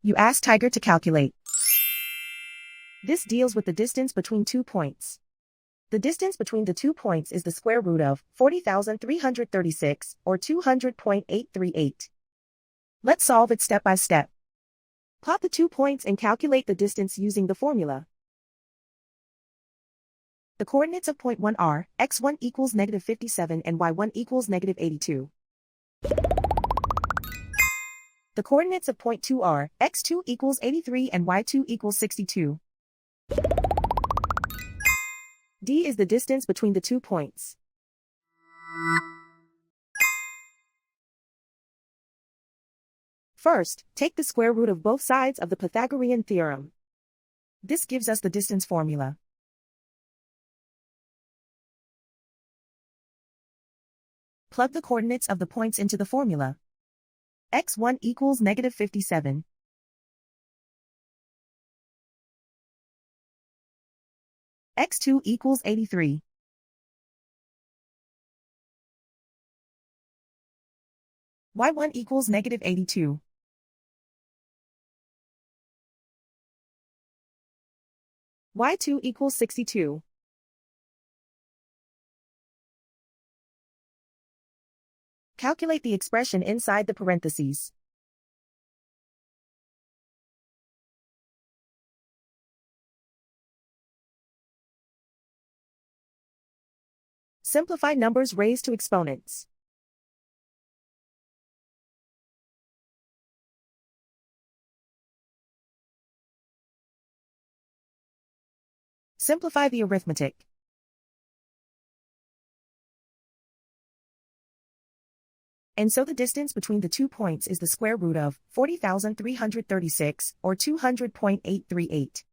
You ask Tiger to calculate. This deals with the distance between 2 points. The distance between the 2 points is the square root of 40,336, or 200.838. Let's solve it step by step. Plot the 2 points and calculate the distance using the formula. The coordinates of point 1 are, x1 equals -57 and y1 equals -82. The coordinates of point 2 are, x2 equals 83 and y2 equals 62. D is the distance between the 2 points. First, take the square root of both sides of the Pythagorean theorem. This gives us the distance formula. Plug the coordinates of the points into the formula. x1 equals -57. x2 equals 83. y1 equals -82. y2 equals 62. Calculate the expression inside the parentheses. Simplify numbers raised to exponents. Simplify the arithmetic. And so the distance between the 2 points is the square root of 40,336, or 200.838.